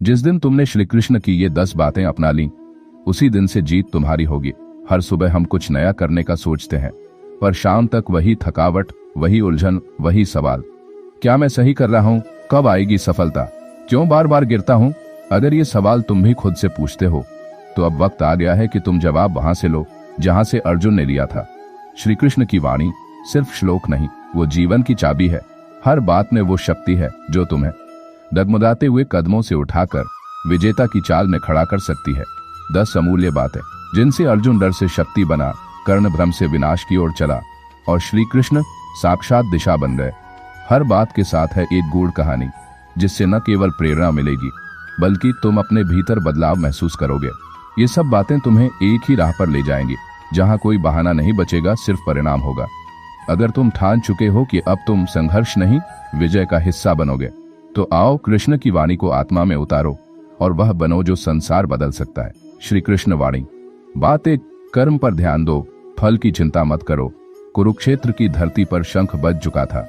जिस दिन तुमने श्री कृष्ण की ये 10 बातें अपना ली, उसी दिन से जीत तुम्हारी होगी। हर सुबह हम कुछ नया करने का सोचते हैं, पर शाम तक वही थकावट, वही उलझन, वही सवाल, क्या मैं सही कर रहा हूं? कब आएगी सफलता? क्यों बार बार गिरता हूं? अगर ये सवाल तुम भी खुद से पूछते हो, तो अब वक्त आ गया है कि तुम जवाब वहां से लो जहां से अर्जुन ने लिया था। श्री कृष्ण की वाणी सिर्फ श्लोक नहीं, वो जीवन की चाबी है। हर बात में वो शक्ति है जो तुम्हें डगमगाते हुए कदमों से उठाकर विजेता की चाल में खड़ा कर सकती है। 10 अमूल्य बातें जिनसे अर्जुन डर से शक्ति बना, कर्ण भ्रम से विनाश की ओर चला और श्री कृष्ण साक्षात दिशा बन गए। हर बात के साथ है एक गूढ़ कहानी, जिससे न केवल प्रेरणा मिलेगी, बल्कि तुम अपने भीतर बदलाव महसूस करोगे। ये सब बातें तुम्हें एक ही राह पर ले जाएंगी, जहां कोई बहाना नहीं बचेगा, सिर्फ परिणाम होगा। अगर तुम ठान चुके हो कि अब तुम संघर्ष नहीं, विजय का हिस्सा बनोगे, तो आओ कृष्ण की वाणी को आत्मा में उतारो और वह बनो जो संसार बदल सकता है। श्री कृष्ण वाणी। बात एक, कर्म पर ध्यान दो, फल की चिंता मत करो। कुरुक्षेत्र की धरती पर शंख बज चुका था,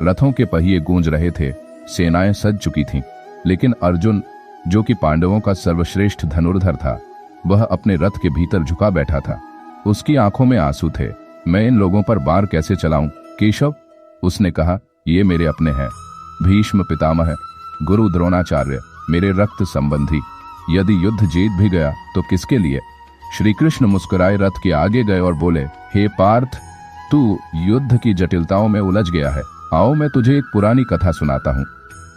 रथों के पहिए गूंज रहे थे, सेनाएं सज चुकी थीं, लेकिन अर्जुन, जो कि पांडवों का सर्वश्रेष्ठ धनुर्धर था, वह अपने रथ के भीतर झुका बैठा था। उसकी आंखों में आंसू थे। मैं इन लोगों पर बाण कैसे चलाऊं? केशव, उसने कहा, ये मेरे अपने हैं। भीष्म पितामह, गुरु द्रोणाचार्य, मेरे रक्त संबंधी। यदि युद्ध जीत भी गया तो किसके लिए? श्री कृष्ण मुस्कुराए रथ के आगे गए और बोले, हे पार्थ, तू युद्ध की जटिलताओं में उलझ गया है। आओ मैं तुझे एक पुरानी कथा सुनाता हूँ,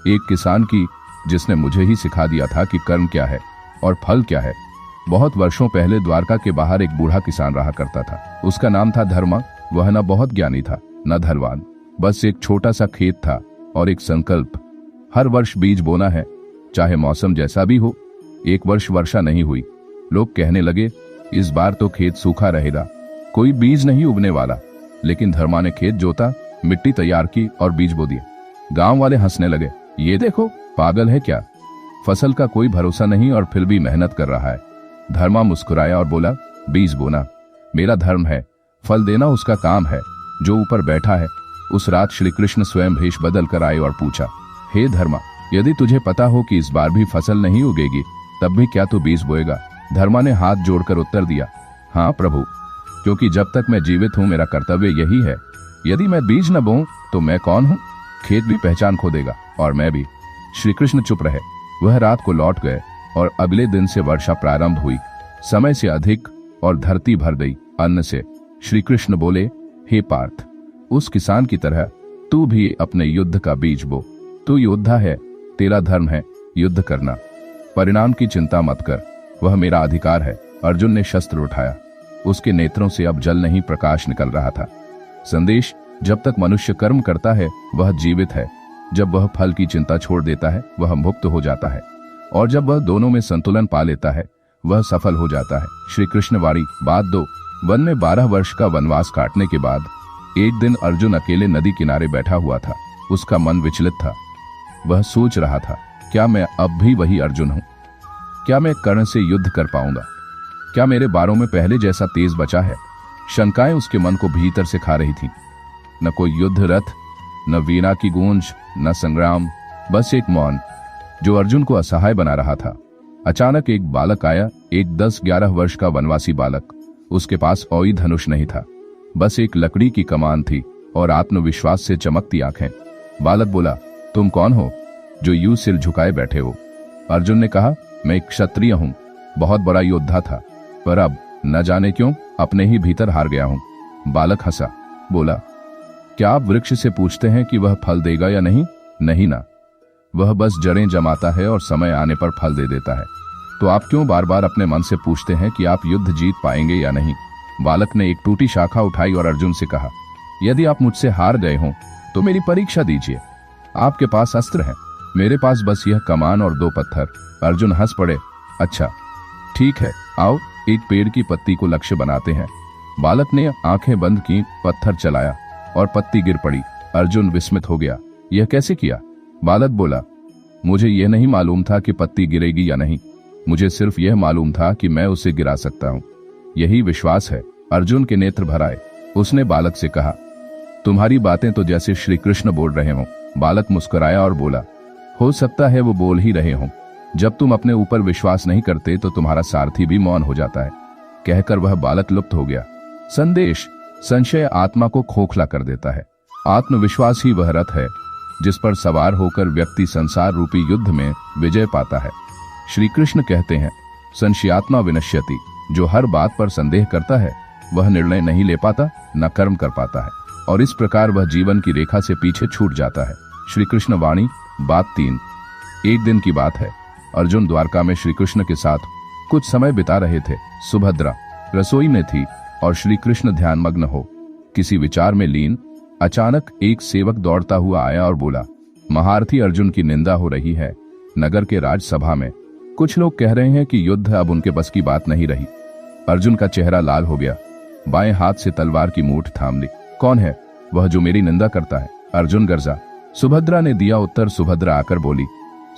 एक किसान की, जिसने मुझे ही सिखा दिया था कि कर्म क्या है और फल क्या है। बहुत वर्षों पहले द्वारका के बाहर एक बूढ़ा किसान रहा करता था। उसका नाम था धर्मा। वह न बहुत ज्ञानी था, न धनवान, बस एक छोटा सा खेत था और एक संकल्प, हर वर्ष बीज बोना है, चाहे मौसम जैसा भी हो। एक वर्ष वर्षा नहीं हुई। लोग कहने लगे, इस बार तो खेत सूखा रहेगा, कोई बीज नहीं उगने वाला। लेकिन धर्मा ने खेत जोता, मिट्टी तैयार की और बीज बो दिए। गांव वाले हंसने लगे, ये देखो, पागल है क्या, फसल का कोई भरोसा नहीं और फिर भी मेहनत कर रहा है। धर्मा मुस्कुराया और बोला, बीज बोना मेरा धर्म है, फल देना उसका काम है, जो ऊपर बैठा है। उस रात श्री कृष्ण स्वयं भेष बदल कर आए और पूछा, हे धर्मा, यदि तुझे पता हो कि इस बार भी फसल नहीं उगेगी, तब भी क्या तू बीज बोएगा? धर्मा ने हाथ जोड़कर उत्तर दिया, हाँ प्रभु, क्योंकि जब तक मैं जीवित हूँ मेरा कर्तव्य यही है। यदि मैं बीज न बोऊं तो मैं कौन हूँ? खेत भी पहचान खो देगा और मैं भी। श्री कृष्ण चुप रहे। वह रात को लौट गए और अगले दिन से वर्षा प्रारंभ हुई, समय से अधिक, और धरती भर गई अन्न से। श्री कृष्ण बोले, हे पार्थ, उस किसान की तरह तू भी अपने युद्ध का बीज बो। तू योद्धा है, तेरा धर्म है युद्ध करना। परिणाम की चिंता मत कर, वह मेरा अधिकार है। अर्जुन ने शस्त्र उठाया। उसके नेत्रों से अब जल नहीं, प्रकाश निकल रहा था। संदेश, जब तक मनुष्य कर्म करता है वह जीवित है, जब वह फल की चिंता छोड़ देता है वह मुक्त हो जाता है, और जब वह दोनों में संतुलन पा लेता है वह सफल हो जाता है। श्री कृष्ण वाणी। बात 2, वन में 12 वर्ष का वनवास काटने के बाद एक दिन अर्जुन अकेले नदी किनारे बैठा हुआ था। उसका मन विचलित था। वह सोच रहा था, क्या मैं अब भी वही अर्जुन हूं? क्या मैं कर्ण से युद्ध कर पाऊंगा? क्या मेरे बारों में पहले जैसा तेज बचा है? शंकाएं उसके मन को भीतर से खा रही थीं। न कोई युद्ध रथ, न वीणा की गूंज, न संग्राम, बस एक मौन जो अर्जुन को असहाय बना रहा था। अचानक एक बालक आया, एक 10-11 वर्ष का वनवासी बालक। उसके पास कोई धनुष नहीं था, बस एक लकड़ी की कमान थी और आत्मविश्वास से चमकती आंखें। बालक बोला, तुम कौन हो जो यूं सिर झुकाए बैठे हो? अर्जुन ने कहा, मैं एक क्षत्रिय हूं, बहुत बड़ा योद्धा था, पर अब न जाने क्यों अपने ही भीतर हार गया हूं। बालक हंसा, बोला, क्या आप वृक्ष से पूछते हैं कि वह फल देगा या नहीं? नहीं ना, वह बस जड़ें जमाता है और समय आने पर फल दे देता है। तो आप क्यों बार बार अपने मन से पूछते हैं कि आप युद्ध जीत पाएंगे या नहीं? बालक ने एक टूटी शाखा उठाई और अर्जुन से कहा, यदि आप मुझसे हार गए हों तो मेरी परीक्षा दीजिए। आपके पास अस्त्र है, मेरे पास बस यह कमान और 2 पत्थर। अर्जुन हंस पड़े, अच्छा ठीक है, आओ एक पेड़ की पत्ती को लक्ष्य बनाते हैं। बालक ने आंखें बंद की, पत्थर चलाया और पत्ती गिर पड़ी। अर्जुन विस्मित हो गया, यह कैसे किया? बालक बोला, मुझे यह नहीं मालूम था कि पत्ती गिरेगी या नहीं, मुझे सिर्फ यह मालूम था कि मैं उसे गिरा सकता हूं। यही विश्वास है। अर्जुन के नेत्र भर आए। उसने बालक से कहा, तुम्हारी बातें तो जैसे श्री कृष्ण बोल रहे हों। बालक मुस्कुराया और बोला, हो सकता है वो बोल ही रहे हों, जब तुम अपने ऊपर विश्वास नहीं करते तो तुम्हारा सारथी भी मौन हो जाता है। कहकर वह बालक लुप्त हो गया। संदेश: संशय आत्मा को खोखला कर देता है। आत्मविश्वास ही वह रथ है जिस पर सवार होकर व्यक्ति संसार रूपी युद्ध में विजय पाता है। श्री कृष्ण कहते हैं, संशयात्मा विनश्यति। जो हर बात पर संदेह करता है वह निर्णय नहीं ले पाता, न कर्म कर पाता है, और इस प्रकार वह जीवन की रेखा से पीछे छूट जाता है। श्री कृष्ण वाणी बात 3। एक दिन की बात है। अर्जुन द्वारका में श्री कृष्ण के साथ कुछ समय बिता रहे थे। सुभद्रा रसोई में थी और श्री कृष्ण ध्यानमग्न हो किसी विचार में लीन। अचानक एक सेवक दौड़ता हुआ आया और बोला, महारथी अर्जुन की निंदा हो रही है। नगर के राजसभा में कुछ लोग कह रहे हैं कि युद्ध अब उनके बस की बात नहीं रही। अर्जुन का चेहरा लाल हो गया, बाएं हाथ से तलवार की मूठ थाम ली। कौन है वह जो मेरी निंदा करता है? अर्जुन गर्जा। सुभद्रा ने दिया उत्तर। सुभद्रा आकर बोली,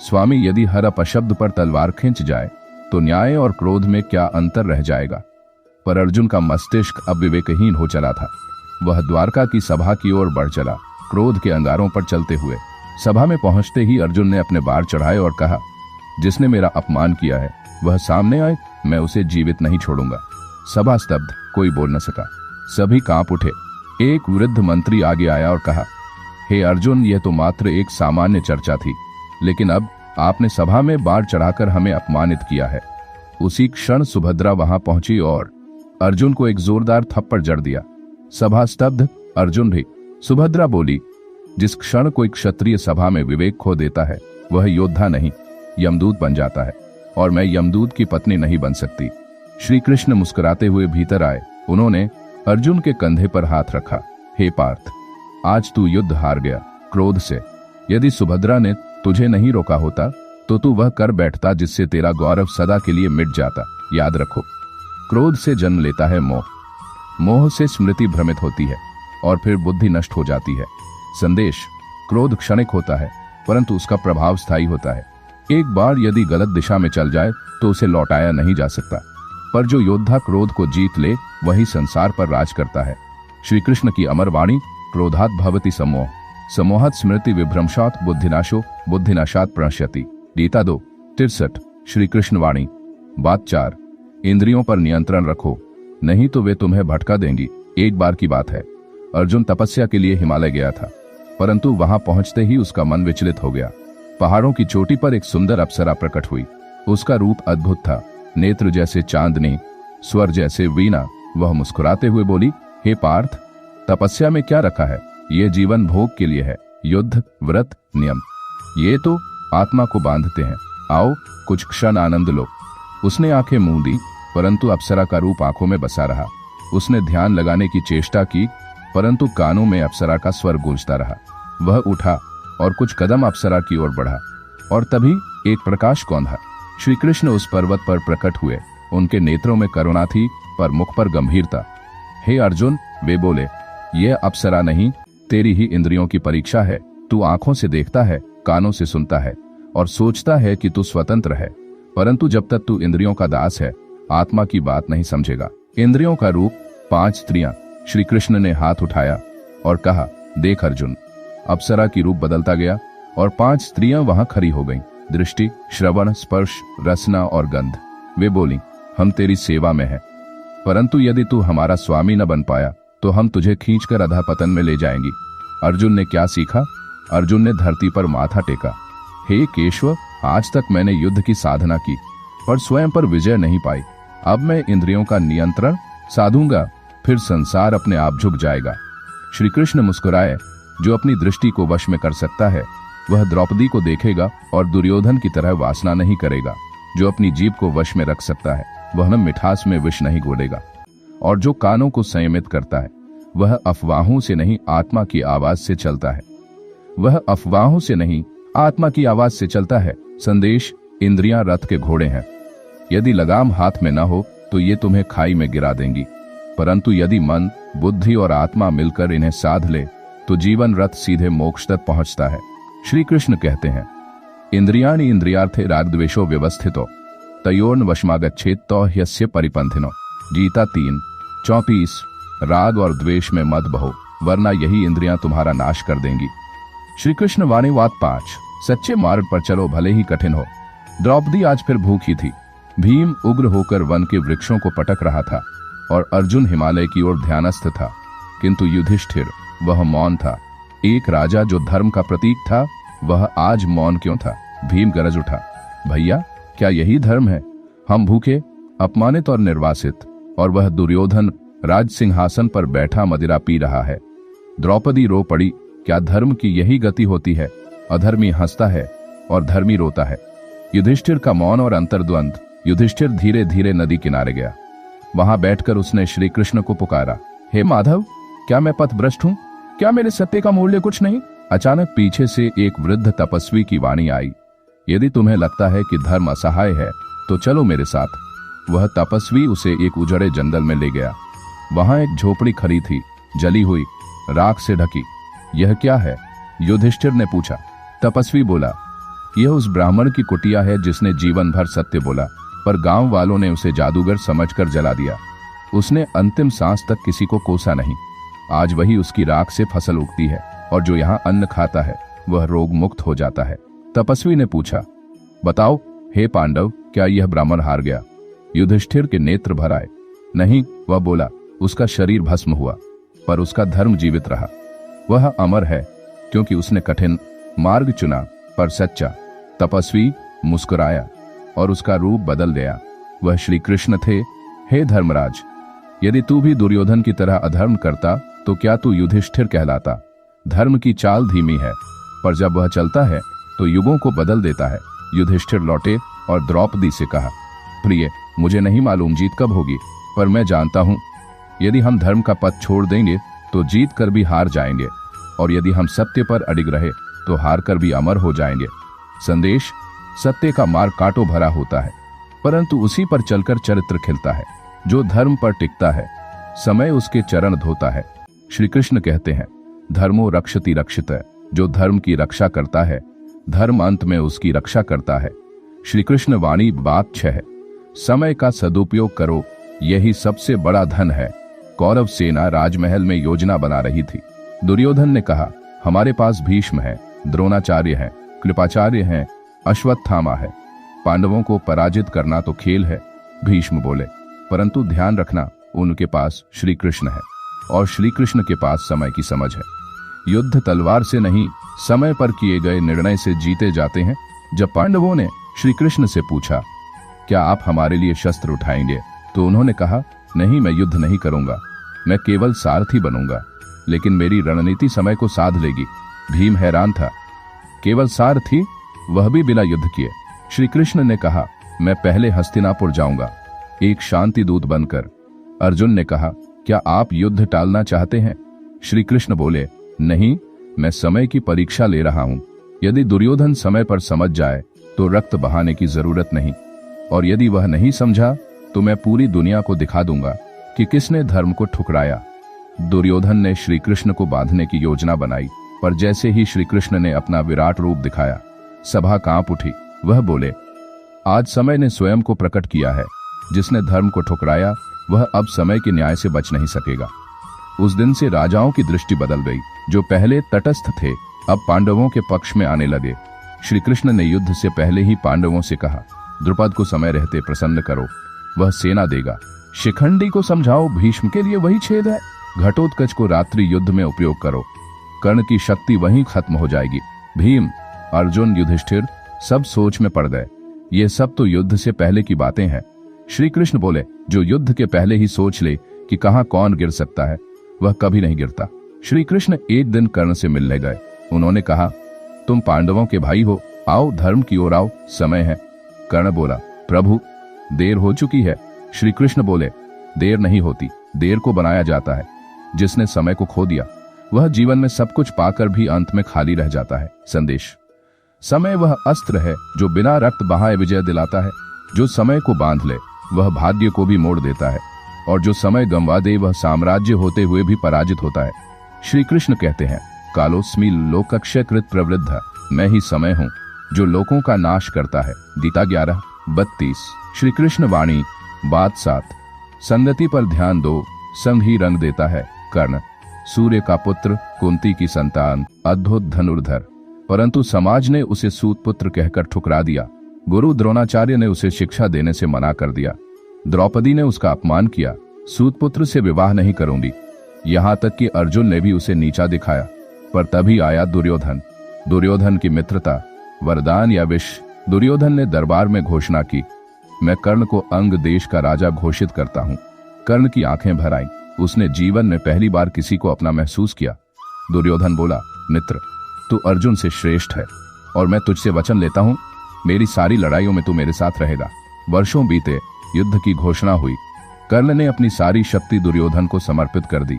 स्वामी, यदि हर अपशब्द पर तलवार खींच जाए तो न्याय और क्रोध में क्या अंतर रह जाएगा? पर अर्जुन का मस्तिष्क अब विवेकहीन हो चला था। वह द्वारका की सभा की ओर बढ़ चला, क्रोध के अंगारों पर चलते हुए। सभा में पहुंचते ही अर्जुन ने अपने बार चढ़ाए और कहा, जिसने मेरा अपमान किया है वह सामने आए, मैं उसे जीवित नहीं छोड़ूंगा। सभा स्तब्ध, कोई बोल न सका। सभी कांप उठे। एक वृद्ध मंत्री आगे आया और कहा, हे अर्जुन, यह तो मात्र एक सामान्य चर्चा थी, लेकिन अब आपने सभा में बार चढ़ाकर हमें अपमानित किया है। उसी क्षण सुभद्रा वहां पहुंची और अर्जुन को एक जोरदार थप्पड़ जड़ दिया। सभा स्तब्ध, अर्जुन भी। सुभद्रा बोली, जिस क्षण कोई क्षत्रिय सभा में विवेक खो देता है वह योद्धा नहीं, यमदूत बन जाता है, और मैं यमदूत की पत्नी नहीं बन सकती। श्री कृष्ण मुस्कुराते हुए भीतर आए। उन्होंने अर्जुन के कंधे पर हाथ रखा। हे पार्थ, आज तू युद्ध हार गया क्रोध से। यदि सुभद्रा ने तुझे नहीं रोका होता तो तू वह कर बैठता जिससे तेरा गौरव सदा के लिए मिट जाता। याद रखो, क्रोध से जन्म लेता है मोह, मोह से स्मृति भ्रमित होती है और फिर बुद्धि नष्ट हो जाती है। संदेश: क्रोध क्षणिक होता है परंतु उसका प्रभाव स्थायी होता है। एक बार यदि गलत दिशा में चल जाए तो उसे लौटाया नहीं जा सकता, पर जो योद्धा क्रोध को जीत ले वही संसार पर राज करता है। श्री कृष्ण की अमर वाणी, क्रोधात् भवति सम्मोह, सम्मोहात् स्मृति विभ्रंशात् बुद्धिनाशो, बुद्धिनाशात् प्रणश्यति। गीता 2:63। श्री कृष्ण वाणी बात 4। इंद्रियों पर नियंत्रण रखो, नहीं तो वे तुम्हें भटका देंगी। एक बार की बात है, अर्जुन तपस्या के लिए हिमालय गया था, परंतु वहां पहुंचते ही उसका मन विचलित हो गया। पहाड़ों की चोटी पर एक सुंदर अप्सरा प्रकट हुई। उसका रूप अद्भुत था, नेत्र जैसे चांदनी, स्वर जैसे वीणा। वह मुस्कुराते हुए बोली, हे पार्थ, तपस्या में क्या रखा है? ये जीवन भोग के लिए है। युद्ध, व्रत, नियम, ये तो आत्मा को बांधते हैं। आओ कुछ क्षण आनंद लो। उसने आंखें मूंद दी, परंतु अप्सरा का रूप आंखों में बसा रहा। उसने ध्यान लगाने की चेष्टा की, परंतु कानों में अप्सरा का स्वर गूंजता रहा। वह उठा और कुछ कदम अप्सरा की ओर बढ़ा, और तभी एक प्रकाश कौंधा। श्री कृष्ण उस पर्वत पर प्रकट हुए। उनके नेत्रों में करुणा थी, पर मुख पर गंभीरता। हे अर्जुन, वे बोले, यह अप्सरा नहीं, तेरी ही इंद्रियों की परीक्षा है। तू आंखों से देखता है, कानों से सुनता है और सोचता है कि तू स्वतंत्र है, परंतु जब तक तू इंद्रियों का दास है आत्मा की बात नहीं समझेगा। इंद्रियों का रूप 5 स्त्रियां। श्री कृष्ण ने हाथ उठाया और कहा, देख अर्जुन। अप्सरा की रूप बदलता गया और 5 स्त्रियां वहां खड़ी हो गईं। दृष्टि, श्रवण, स्पर्श, रसना और गंध। वे बोली, हम तेरी सेवा में हैं, परंतु यदि तू हमारा स्वामी न बन पाया तो हम तुझे खींचकर अधःपतन में ले जाएंगी। अर्जुन ने क्या सीखा? अर्जुन ने धरती पर माथा टेका। हे केशव, आज तक मैंने युद्ध की साधना की पर स्वयं पर विजय नहीं पाई। अब मैं इंद्रियों का नियंत्रण साधूंगा, फिर संसार अपने आप झुक जाएगा। श्री कृष्ण मुस्कुराए। जो अपनी दृष्टि को वश में कर सकता है वह द्रौपदी को देखेगा और दुर्योधन की तरह वासना नहीं करेगा। जो अपनी जीभ को वश में रख सकता है वह मिठास में विष नहीं घोलेगा, और जो कानों को संयमित करता है वह अफवाहों से नहीं आत्मा की आवाज से चलता है। वह अफवाहों से नहीं आत्मा की आवाज से चलता है। संदेश: इंद्रियां रथ के घोड़े हैं। यदि लगाम हाथ में न हो तो ये तुम्हें खाई में गिरा देंगी, परंतु यदि मन, बुद्धि और आत्मा मिलकर इन्हें साध ले तो जीवन रथ सीधे मोक्ष तक पहुंचता है। श्री कृष्ण कहते हैं, इंद्रियाणि इंद्रियार्थे रागद्वेषो व्यवस्थितो तयोर्न वशमागच्छेत् तो ह्यस्य परिपंथिनो। गीता 3:34। राग और द्वेष में मत बहो, वरना यही इंद्रियां तुम्हारा नाश कर देंगी। श्री कृष्ण वाणी बात 5। सच्चे मार्ग पर चलो, भले ही कठिन हो। द्रौपदी आज फिर भूखी थी। भीम उग्र होकर वन के वृक्षों को पटक रहा था और अर्जुन हिमालय की ओर ध्यानस्थ था, किंतु युधिष्ठिर वह मौन था। एक राजा जो धर्म का प्रतीक था, वह आज मौन क्यों था? भीम गरज उठा, भैया क्या यही धर्म है? हम भूखे, अपमानित और निर्वासित, और वह दुर्योधन राज सिंहासन पर बैठा मदिरा पी रहा है। द्रौपदी रो पड़ी, क्या धर्म की यही गति होती है? अधर्मी हंसता है और धर्मी रोता है। युधिष्ठिर का मौन और अंतर्द्वंद। युधिष्ठिर धीरे धीरे नदी किनारे गया। वहां बैठकर उसने श्री कृष्ण को पुकारा, हे माधव, क्या मैं पथभ्रष्ट हूं? क्या मेरे सत्य का मूल्य कुछ नहीं? अचानक पीछे से एक वृद्ध तपस्वी की वाणी आई, यदि तुम्हें लगता है कि धर्म असहाय है तो चलो मेरे साथ। वह तपस्वी उसे एक उजड़े जंगल में ले गया। वहां एक झोपड़ी खड़ी थी, जली हुई, राख से ढकी। यह क्या है? युधिष्ठिर ने पूछा। तपस्वी बोला, यह उस ब्राह्मण की कुटिया है जिसने जीवन भर सत्य बोला, पर गांव वालों ने उसे जादूगर समझकर जला दिया। उसने अंतिम सांस तक किसी को कोसा नहीं। आज वही उसकी राख से फसल उगती है, और जो यहाँ अन्न खाता है वह रोग मुक्त हो जाता है। तपस्वी ने पूछा, बताओ हे पांडव, क्या यह ब्राह्मण हार गया? युधिष्ठिर के नेत्र भर आए। नहीं, वह बोला, उसका शरीर भस्म हुआ, पर उसका धर्म जीवित रहा। वह अमर है क्योंकि उसने कठिन मार्ग चुना, पर सच्चा। तपस्वी मुस्कुराया और उसका रूप बदल गया। वह श्री कृष्ण थे। हे धर्मराज, यदि तू भी दुर्योधन की तरह अधर्म करता तो क्या तू युधिष्ठिर कहलाता? धर्म की चाल धीमी है, पर जब वह चलता है तो युगों को बदल देता है। युधिष्ठिर लौटे और द्रौपदी से कहा, प्रिय, मुझे नहीं मालूम जीत कब होगी, पर मैं जानता हूं, यदि हम धर्म का पथ छोड़ देंगे तो जीत कर भी हार जाएंगे, और यदि हम सत्य पर अडिग रहे तो हार कर भी अमर हो जाएंगे। संदेश, सत्य का मार्ग कांटों भरा होता है, परंतु उसी पर चलकर चरित्र खिलता है। जो धर्म पर टिकता है, समय उसके चरण धोता है। श्री कृष्ण कहते हैं, धर्मो रक्षति रक्षित। जो धर्म की रक्षा करता है, धर्म अंत में उसकी रक्षा करता है। श्री कृष्ण वाणी बात 6। समय का सदुपयोग करो, यही सबसे बड़ा धन है। कौरव सेना राजमहल में योजना बना रही थी। दुर्योधन ने कहा, हमारे पास भीष्म है, द्रोणाचार्य है, कृपाचार्य है, अश्वत्थामा है। पांडवों को पराजित करना तो खेल है। भीष्म बोले, परंतु ध्यान रखना, उनके पास श्री कृष्ण है, और श्री कृष्ण के पास समय की समझ है। युद्ध तलवार से नहीं, समय पर किए गए निर्णय से जीते जाते हैं। जब पांडवों ने श्री कृष्ण से पूछा, क्या आप हमारे लिए शस्त्र उठाएंगे, तो उन्होंने कहा, नहीं, मैं युद्ध नहीं करूंगा, मैं केवल सारथी बनूंगा, लेकिन मेरी रणनीति समय को साध लेगी। भीम हैरान था, केवल सारथी, वह भी बिना युद्ध किए। श्री कृष्ण ने कहा, मैं पहले हस्तिनापुर जाऊंगा, एक शांति दूत बनकर। अर्जुन ने कहा, क्या आप युद्ध टालना चाहते हैं? श्री कृष्ण बोले, नहीं, मैं समय की परीक्षा ले रहा हूं। यदि दुर्योधन समय पर समझ जाए तो रक्त बहाने की जरूरत नहीं, और यदि वह नहीं समझा तो मैं पूरी दुनिया को दिखा दूंगा कि किसने धर्म को ठुकराया। दुर्योधन ने श्री कृष्ण को बांधने की योजना बनाई, पर जैसे ही श्री कृष्ण ने अपना विराट रूप दिखाया, सभा कांप उठी। वह बोले, आज समय ने स्वयं को प्रकट किया है। जिसने धर्म को ठुकराया वह अब समय के न्याय से बच नहीं सकेगा। उस दिन से राजाओं की दृष्टि बदल गई। जो पहले तटस्थ थे, अब पांडवों के पक्ष में आने लगे। श्री कृष्ण ने युद्ध से पहले ही पांडवों से कहा, द्रुपद को समय रहते प्रसन्न करो, वह सेना देगा। शिखंडी को समझाओ, भीष्म के लिए वही छेद है। घटोत्कच को रात्रि युद्ध में उपयोग करो, कर्ण की शक्ति वहीं खत्म हो जाएगी। भीम, अर्जुन, युधिष्ठिर सब सोच में पड़ गए। ये सब तो युद्ध से पहले की बातें हैं। श्री कृष्ण बोले, जो युद्ध के पहले ही सोच ले कि कहां कौन गिर सकता है, वह कभी नहीं गिरता। श्री कृष्ण एक दिन कर्ण से मिलने गए। उन्होंने कहा, तुम पांडवों के भाई हो, आओ धर्म की ओर आओ, समय है। कर्ण बोला, प्रभु देर हो चुकी है। श्री कृष्ण बोले, देर नहीं होती, देर को बनाया जाता है। जिसने समय को खो दिया वह जीवन में सब कुछ पाकर भी अंत में खाली रह जाता है। संदेश, समय वह अस्त्र है जो बिना रक्त बहाए विजय दिलाता है। जो समय को बांध ले वह भाग्य को भी मोड़ देता है, और जो समय गंवा दे वह साम्राज्य होते हुए भी पराजित होता है। श्री कृष्ण कहते हैं, कालोस्मि लोकक्षयकृत प्रवृद्ध, मैं ही समय हूँ जो लोगों का नाश करता है। गीता 11:32। श्री कृष्ण वाणी बात 7। संगति पर ध्यान दो, संग ही रंग देता है। कर्ण, सूर्य का पुत्र, कुंती की संतान, अद्भुत धनुर्धर, परंतु समाज ने उसे सूत पुत्र कहकर ठुकरा दिया। गुरु द्रोणाचार्य ने उसे शिक्षा देने से मना कर दिया। द्रौपदी ने उसका अपमान किया। सूतपुत्र से विवाह नहीं करूंगी। यहां तक कि अर्जुन ने भी उसे नीचा दिखाया। पर तभी आया दुर्योधन। दुर्योधन की मित्रता, वरदान या विष। दुर्योधन ने दरबार में घोषणा की, मैं कर्ण को अंग देश का राजा घोषित करता हूं। कर्ण की आंखें भर आईं। उसने जीवन में पहली बार किसी को अपना महसूस किया। दुर्योधन बोला, मित्र, तू अर्जुन से श्रेष्ठ है और मैं तुझसे वचन लेता हूं, मेरी सारी लड़ाइयों में तू मेरे साथ रहेगा। वर्षों बीते, युद्ध की घोषणा हुई। कर्ण ने अपनी सारी शक्ति दुर्योधन को समर्पित कर दी।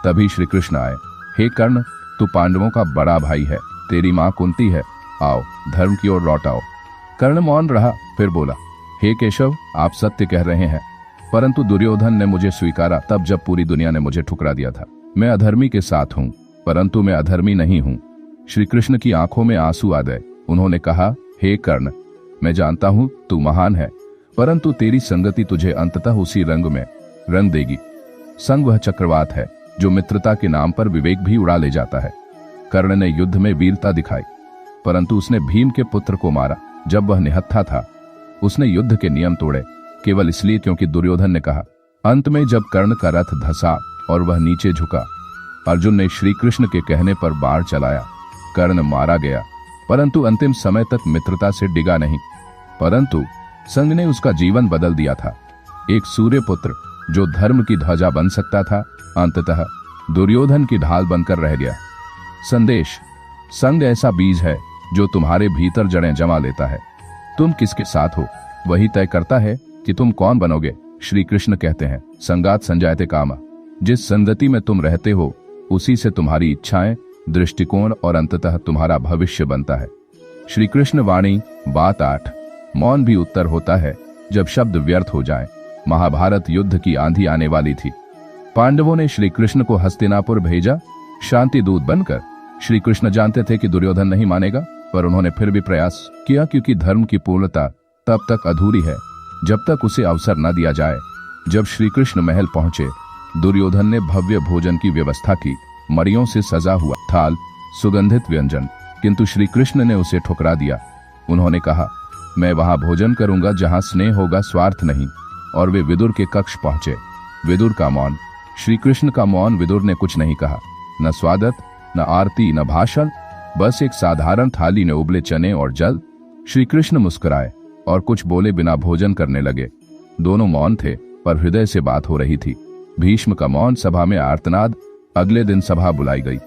तभी श्री कृष्ण आए। हे कर्ण, तू पांडवों का बड़ा भाई है, तेरी मां कुंती है, आओ धर्म की ओर लौट आओ। कर्ण मौन रहा, फिर बोला, हे केशव, आप सत्य कह रहे हैं, परंतु दुर्योधन ने मुझे स्वीकारा तब जब पूरी दुनिया ने मुझे ठुकरा दिया था। मैं अधर्मी के साथ हूं, परंतु मैं अधर्मी नहीं हूं। श्री कृष्ण की आंखों में आंसू आ गए। उन्होंने कहा, हे कर्ण, मैं जानता हूं तू महान है, परंतु तेरी संगति तुझे अंततः उसी रंग में रंग देगी। संग वह चक्रवात है जो मित्रता के नाम पर विवेक भी उड़ा ले जाता है। कर्ण ने युद्ध में वीरता दिखाई, परंतु उसने भीम के पुत्र को मारा जब वह निहत्था था। उसने युद्ध के नियम तोड़े केवल इसलिए क्योंकि दुर्योधन ने कहा। अंत में जब कर्ण का रथ धंसा और वह नीचे झुका, अर्जुन ने श्री कृष्ण के कहने पर बाण चलाया। कर्ण मारा गया, परंतु अंतिम समय तक मित्रता से डिगा नहीं, परंतु संग ने उसका जीवन बदल दिया था। एक सूर्य पुत्र जो धर्म की ध्वजा बन सकता था, अंततः दुर्योधन की ढाल बनकर रह गया। संदेश, संग ऐसा बीज है जो तुम्हारे भीतर जड़ें जमा लेता है। तुम किसके साथ हो वही तय करता है कि तुम कौन बनोगे। श्री कृष्ण कहते हैं, संगात संजायते कामा। जिस संगति में तुम रहते हो उसी से तुम्हारी इच्छाएं, दृष्टिकोण और अंततः तुम्हारा भविष्य बनता है। श्री कृष्ण वाणी बात 8। मौन भी उत्तर होता है जब शब्द व्यर्थ हो जाएं। महाभारत युद्ध की आंधी आने वाली थी। पांडवों ने श्री कृष्ण को हस्तिनापुर भेजा शांति दूत बनकर। श्री कृष्ण जानते थे कि दुर्योधन नहीं मानेगा, पर उन्होंने फिर भी प्रयास किया, क्योंकि धर्म की पूर्णता तब तक अधूरी है जब तक उसे अवसर न दिया जाए। जब श्री कृष्ण महल पहुंचे, दुर्योधन ने भव्य भोजन की व्यवस्था की। मड़ियों से सजा हुआ थाल, सुगंधित व्यंजन, किंतु श्री कृष्ण ने उसे ठुकरा दिया। उन्होंने कहा, मैं वहां भोजन करूंगा जहां स्नेह होगा, स्वार्थ नहीं। और वे विदुर के कक्ष पहुंचे। विदुर का मौन, श्री कृष्ण का मौन। विदुर ने कुछ नहीं कहा, न स्वागत, न आरती, न भाषण, बस एक साधारण थाली में उबले चने और जल। श्री कृष्ण मुस्कुराए और कुछ बोले बिना भोजन करने लगे। दोनों मौन थे, पर हृदय से बात हो रही थी। भीष्म का मौन, सभा में आर्तनाद। अगले दिन सभा बुलाई गई।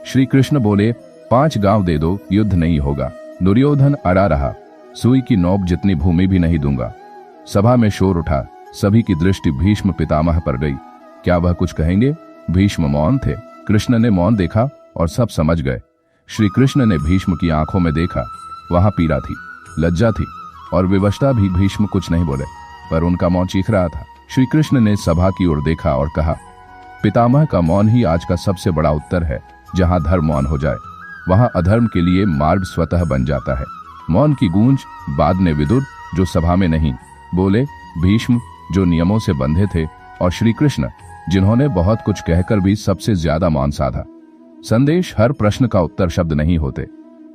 श्री कृष्ण बोले, 5 गांव दे दो, युद्ध नहीं होगा। दुर्योधन अड़ा रहा, सुई की नोक जितनी भूमि भी नहीं दूंगा। सभा में शोर उठा। सभी की दृष्टि भीष्म पितामह पर गई। क्या वह कुछ कहेंगे? भीष्म मौन थे। कृष्ण ने मौन देखा और सब समझ गए। श्री कृष्ण ने भीष्म की आंखों में देखा। वहां पीड़ा थी, लज्जा थी और विवशता भी। भीष्म कुछ नहीं बोले, पर उनका मौन चीख रहा था। श्री कृष्ण ने सभा की ओर देखा और कहा, पितामह का मौन ही आज का सबसे बड़ा उत्तर है। जहां धर्म मौन हो जाए, वहां अधर्म के लिए मार्ग स्वतः बन जाता है। मौन की गूंज। बाद में विदुर, जो सभा में नहीं बोले, भीष्म, जो नियमों से बंधे थे, और श्री कृष्ण, जिन्होंने बहुत कुछ कहकर भी सबसे ज्यादा मौन साधा। संदेश, हर प्रश्न का उत्तर शब्द नहीं होते।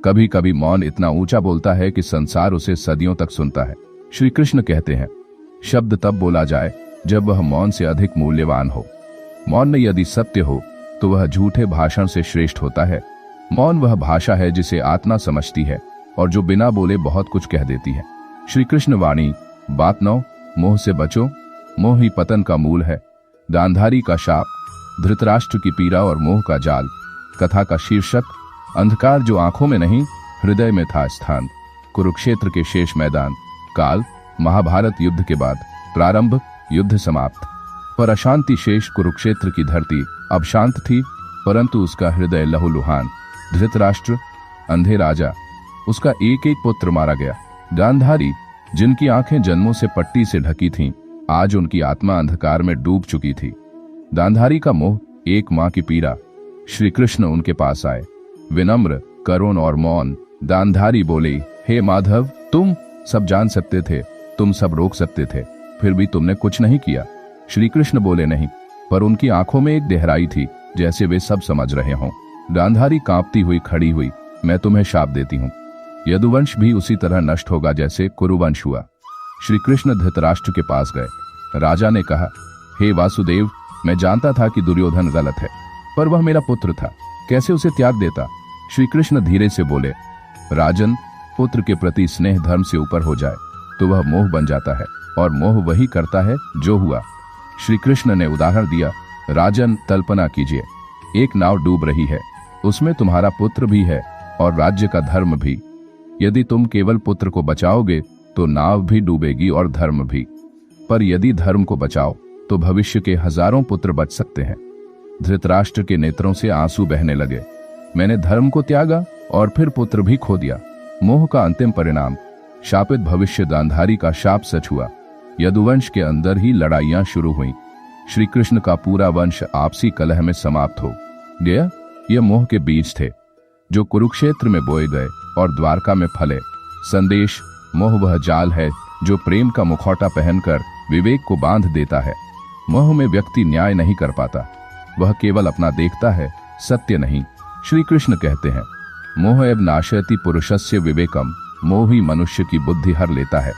कभी कभी मौन इतना ऊंचा बोलता है कि संसार उसे सदियों तक सुनता है। श्री कृष्ण कहते हैं, शब्द तब बोला जाए जब वह मौन से अधिक मूल्यवान हो। मौन में यदि सत्य हो तो वह झूठे भाषण से श्रेष्ठ होता है। मौन वह भाषा है जिसे आत्मा समझती है और जो बिना बोले बहुत कुछ कह देती है। श्री कृष्ण वाणी बात 9। मोह से बचो, मोह ही पतन का मूल है। गांधारी का शाप, धृतराष्ट्र की पीड़ा और मोह का जाल। कथा का शीर्षक, अंधकार जो आंखों में नहीं हृदय में था स्थान। कुरुक्षेत्र के शेष मैदान। काल, महाभारत युद्ध के बाद। प्रारंभ, युद्ध समाप्त। पर अशांति शेष। कुरुक्षेत्र की धरती अब शांत थी, परंतु उसका हृदय लहूलुहान। धृतराष्ट्र, अंधे राजा, उसका एक एक पुत्र मारा गया। गांधारी, जिनकी आंखें जन्मों से पट्टी से ढकी थीं, आज उनकी आत्मा अंधकार में डूब चुकी थी। गांधारी का मोह, एक मां की पीड़ा। श्री कृष्ण उनके पास आए, विनम्र, करुण और मौन। गांधारी बोली, हे माधव, तुम सब जान सकते थे, तुम सब रोक सकते थे, फिर भी तुमने कुछ नहीं किया। श्री कृष्ण बोले, नहीं, पर उनकी आंखों में एक गहराई थी, जैसे वे सब समझ रहे हों। गांधारी कांपती हुई खड़ी हुई, मैं तुम्हें शाप देती हूं। यदुवंश भी उसी तरह नष्ट होगा जैसे कुरुवंश हुआ। श्री कृष्ण धृतराष्ट्र के पास गए। राजा ने कहा, हे वासुदेव, मैं जानता था कि दुर्योधन गलत है, पर वह मेरा पुत्र था, कैसे उसे त्याग देता। श्री कृष्ण धीरे से बोले, राजन, पुत्र के प्रति स्नेह धर्म से ऊपर हो जाए तो वह मोह बन जाता है, और मोह वही करता है जो हुआ। श्री कृष्ण ने उदाहरण दिया, राजन, कल्पना कीजिए, एक नाव डूब रही है, उसमें तुम्हारा पुत्र भी है और राज्य का धर्म भी। यदि तुम केवल पुत्र को बचाओगे तो नाव भी डूबेगी और धर्म भी, पर यदि धर्म को बचाओ तो भविष्य के हजारों पुत्र बच सकते हैं। धृतराष्ट्र के नेत्रों से आंसू बहने लगे। मैंने धर्म को त्यागा और फिर पुत्र भी खो दिया। मोह का अंतिम परिणाम शापित भविष्य गांधारी का शाप सच हुआ। यदुवंश के अंदर ही लड़ाइयां शुरू हुईं। श्री कृष्ण का पूरा वंश आपसी कलह में समाप्त हो गया। ये मोह के बीज थे जो कुरुक्षेत्र में बोए गए और द्वारका में फले। संदेश, मोह वह जाल है जो प्रेम का मुखौटा पहनकर विवेक को बांध देता है। मोह में व्यक्ति न्याय नहीं कर पाता, वह केवल अपना देखता है, सत्य नहीं। श्री कृष्ण कहते हैं, मोह एव नाशयति पुरुषस्य विवेकम, मोह ही मनुष्य की बुद्धि हर लेता है।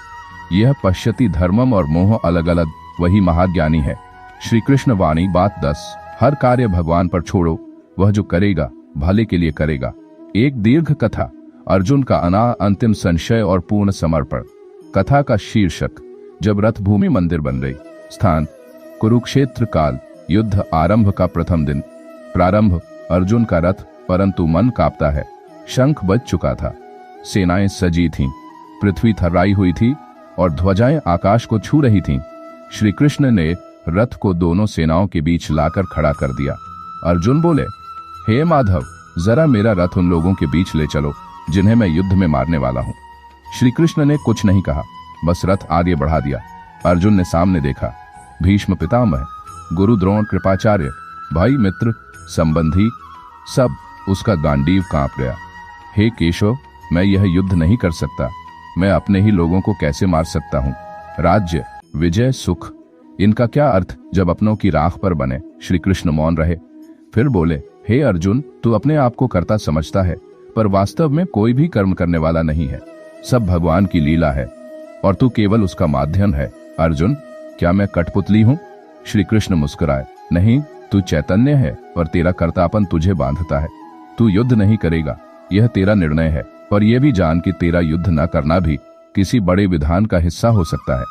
यह पश्यति धर्मम और मोह अलग अलग, वही महाज्ञानी है। श्री कृष्ण वाणी बात 10। हर कार्य भगवान पर छोड़ो, वह जो करेगा भले के लिए करेगा। एक दीर्घ कथा, अर्जुन का अंतिम संशय और पूर्ण समर्पण। कथा का शीर्षक, जब रथ भूमि मंदिर बन गई। स्थान, कुरुक्षेत्र काल, युद्ध आरंभ का प्रथम दिन। प्रारंभ, अर्जुन का रथ, परंतु मन कांपता है। शंख बज चुका था, सेनाएं सजी थीं, पृथ्वी थर्राई हुई थी और ध्वजाएं आकाश को छू रही थीं। श्री कृष्ण ने रथ को दोनों सेनाओं के बीच लाकर खड़ा कर दिया। अर्जुन बोले, हे माधव, जरा मेरा रथ उन लोगों के बीच ले चलो जिन्हें मैं युद्ध में मारने वाला हूं। श्री कृष्ण ने कुछ नहीं कहा, बस रथ आगे बढ़ा दिया। अर्जुन ने सामने देखा, भीष्म पितामह, गुरु द्रोण, कृपाचार्य, भाई मित्र, संबंधी, सब। उसका गांडीव कांप गया। हे केशव, मैं यह युद्ध नहीं कर सकता। मैं अपने ही लोगों को कैसे मार सकता हूँ? राज्य, विजय, सुख, इनका क्या अर्थ जब अपनों की राख पर बने? श्री कृष्ण मौन रहे, फिर बोले, हे अर्जुन, तू अपने आप को कर्ता समझता है, पर वास्तव में कोई भी कर्म करने वाला नहीं है। सब भगवान की लीला है और तू केवल उसका माध्यम है। अर्जुन, क्या मैं कठपुतली हूँ? श्री कृष्ण मुस्कुराए, नहीं, तू चैतन्य है, पर तेरा कर्तापन तुझे बांधता है। तू युद्ध नहीं करेगा, यह तेरा निर्णय है, पर यह भी जान कि तेरा युद्ध न करना भी किसी बड़े विधान का हिस्सा हो सकता है।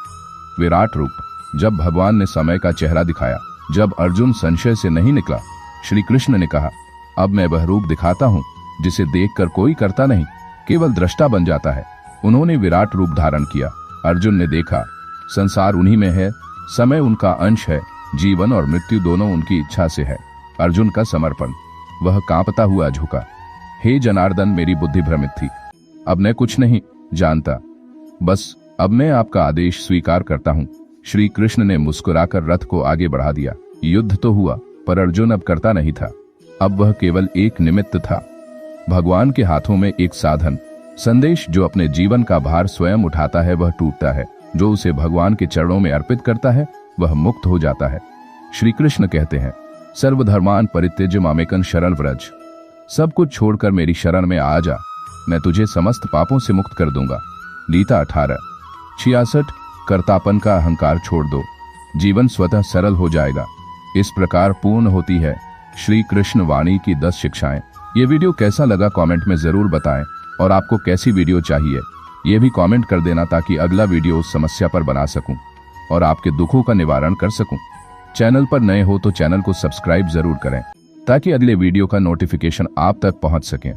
विराट रूप, जब भगवान ने समय का चेहरा दिखाया, जब अर्जुन संशय से नहीं निकला, श्री कृष्ण ने कहा, अब मैं वह रूप दिखाता हूँ जिसे देखकर कोई करता नहीं, केवल दृष्टा बन जाता है। उन्होंने विराट रूप धारण किया। अर्जुन ने देखा, संसार उन्हीं में है, समय उनका अंश है, जीवन और मृत्यु दोनों उनकी इच्छा से है। अर्जुन का समर्पण, वह कांपता हुआ झुका, हे जनार्दन, मेरी बुद्धि भ्रमित थी, अब मैं कुछ नहीं जानता, बस अब मैं आपका आदेश स्वीकार करता हूँ। श्री कृष्ण ने मुस्कुराकर रथ को आगे बढ़ा दिया। युद्ध तो हुआ, पर अर्जुन अब करता नहीं था, अब वह केवल एक निमित्त था। भगवान के हाथों में एक साधन, संदेश। जो अपने जीवन का भार स्वयं उठाता है वह टूटता है, जो उसे भगवान के चरणों में अर्पित करता है वह मुक्त हो जाता है। श्री कृष्ण कहते हैं, सर्वधर्मान परित्यज्य मामेकं शरण व्रज, सब कुछ छोड़कर मेरी शरण में आ जा, मैं तुझे समस्त पापों से मुक्त कर दूंगा। गीता 18:66। कर्तापन का अहंकार छोड़ दो, जीवन स्वतः सरल हो जाएगा। इस प्रकार पूर्ण होती है श्री कृष्ण वाणी की 10 शिक्षाएं। ये वीडियो कैसा लगा कमेंट में जरूर बताएं, और आपको कैसी वीडियो चाहिए ये भी कमेंट कर देना, ताकि अगला वीडियो उस समस्या पर बना सकूं और आपके दुखों का निवारण कर सकूं। चैनल पर नए हो तो चैनल को सब्सक्राइब जरूर करें ताकि अगले वीडियो का नोटिफिकेशन आप तक पहुंच सके।